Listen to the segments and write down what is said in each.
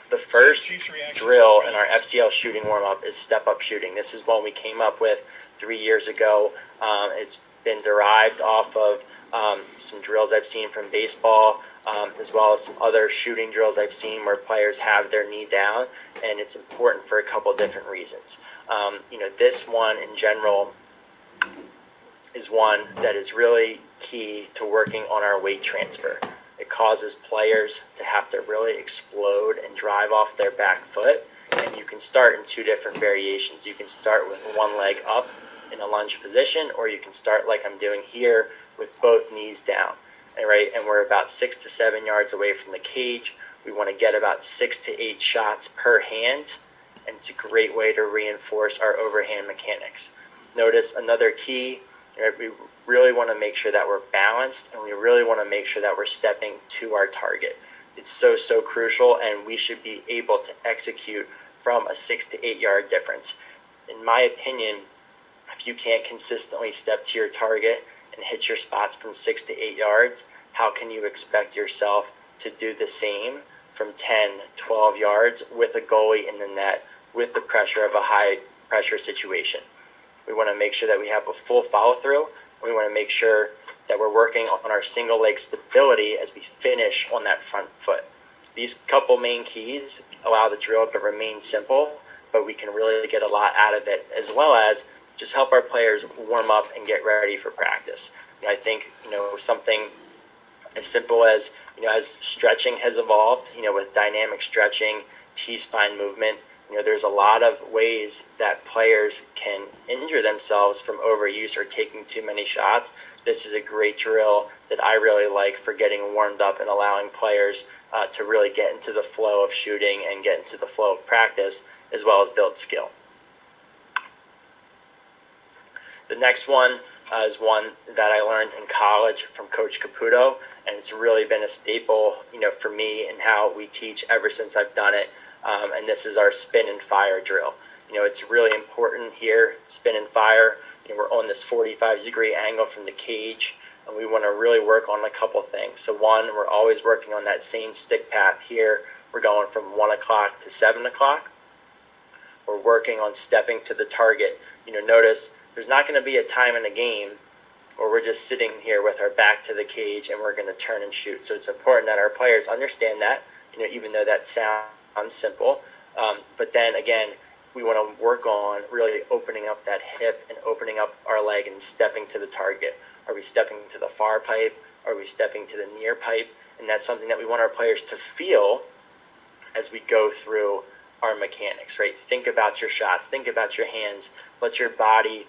The first drill in our FCL shooting warm-up is step-up shooting. This is one we came up with 3 years ago. It's been derived off of some drills I've seen from baseball, as well as some other shooting drills I've seen where players have their knee down, and it's important for a couple different reasons. This one in general is one that is really key to working on our weight transfer. It causes players to have to really explode and drive off their back foot, and you can start in two different variations. You can start with one leg up in a lunge position, or you can start like I'm doing here with both knees down. Right, and we're about 6 to 7 yards away from the cage. We want to get about 6 to 8 shots per hand, and it's a great way to reinforce our overhand mechanics. Notice another key, we really want to make sure that we're balanced, and we really want to make sure that we're stepping to our target. It's so crucial, and we should be able to execute from a 6 to 8 yard difference. In my opinion, if you can't consistently step to your target and hit your spots from 6 to 8 yards, how can you expect yourself to do the same from 10, 12 yards with a goalie in the net with the pressure of a high pressure situation? We want to make sure that we have a full follow through. We want to make sure that we're working on our single leg stability as we finish on that front foot. These couple main keys allow the drill to remain simple, but we can really get a lot out of it, as well as just help our players warm up and get ready for practice. I think, something as simple as, as stretching has evolved, with dynamic stretching, T-spine movement, there's a lot of ways that players can injure themselves from overuse or taking too many shots. This is a great drill that I really like for getting warmed up and allowing players to really get into the flow of shooting and get into the flow of practice, as well as build skill. The next one is one that I learned in college from Coach Caputo, and it's really been a staple, for me and how we teach ever since I've done it. And this is our spin and fire drill. It's really important here, spin and fire. We're on this 45-degree angle from the cage, and we want to really work on a couple things. So one, we're always working on that same stick path here. We're going from 1 o'clock to 7 o'clock. We're working on stepping to the target. Notice there's not going to be a time in a game where we're just sitting here with our back to the cage and we're going to turn and shoot. So it's important that our players understand that, even though that sounds simple. But then again, we want to work on really opening up that hip and opening up our leg and stepping to the target. Are we stepping to the far pipe? Are we stepping to the near pipe? And that's something that we want our players to feel as we go through our mechanics, right? Think about your shots, think about your hands, let your body,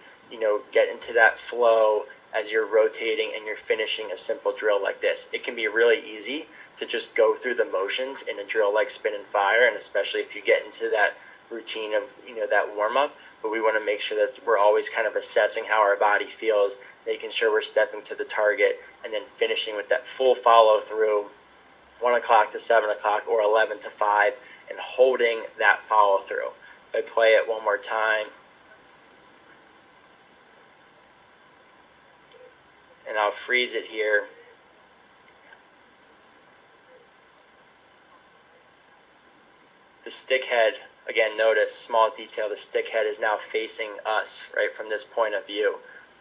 get into that flow as you're rotating and you're finishing a simple drill like this. It can be really easy to just go through the motions in a drill like spin and fire, and especially if you get into that routine of, that warm-up, but we want to make sure that we're always kind of assessing how our body feels, making sure we're stepping to the target, and then finishing with that full follow-through, 1 o'clock to 7 o'clock or 11 to 5, and holding that follow-through. If I play it one more time, and I'll freeze it here. The stick head, again, notice, small detail, the stick head is now facing us, right, from this point of view.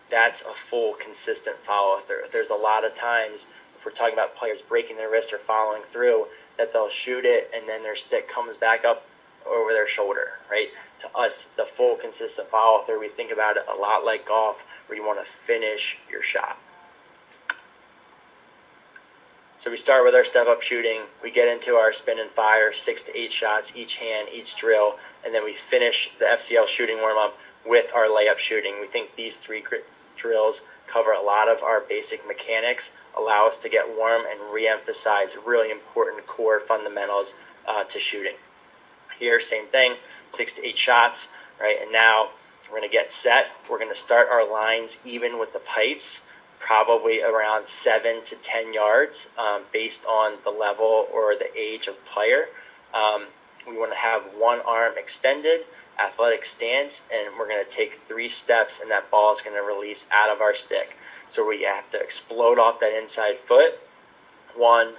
That's a full, consistent follow-through. There's a lot of times, if we're talking about players breaking their wrists or following through, that they'll shoot it and then their stick comes back up over their shoulder, right? To us, the full, consistent follow-through, we think about it a lot like golf, where you want to finish your shot. So we start with our step-up shooting, we get into our spin and fire, 6 to 8 shots each hand, each drill, and then we finish the FCL shooting warm-up with our layup shooting. We think these 3 drills cover a lot of our basic mechanics, allow us to get warm and re-emphasize really important core fundamentals to shooting. Here, same thing, 6 to 8 shots, right? And now we're going to get set. We're going to start our lines even with the pipes, probably around 7 to 10 yards based on the level or the age of player. We want to have one arm extended, athletic stance, and we're going to take 3 steps, and that ball is going to release out of our stick. So we have to explode off that inside foot. 1,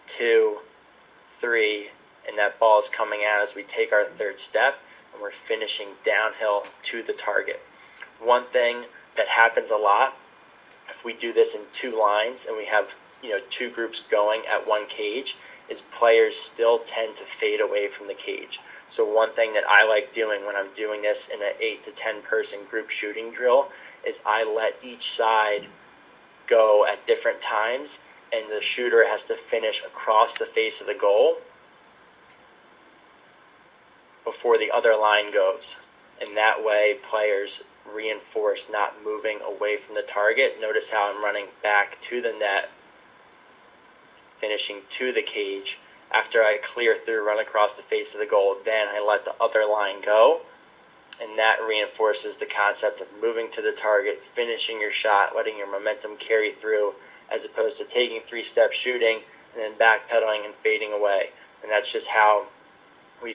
2, 3, and that ball is coming out as we take our third step, and we're finishing downhill to the target. One thing that happens a lot, if we do this in two lines and we have two groups going at one cage, is players still tend to fade away from the cage. So one thing that I like doing when I'm doing this in an 8 to 10 person group shooting drill is I let each side go at different times, and the shooter has to finish across the face of the goal before the other line goes. And that way players reinforce not moving away from the target. Notice how I'm running back to the net, finishing to the cage. After I clear through, run across the face of the goal, then I let the other line go. And that reinforces the concept of moving to the target, finishing your shot, letting your momentum carry through, as opposed to taking 3-step shooting and then backpedaling and fading away. And that's just how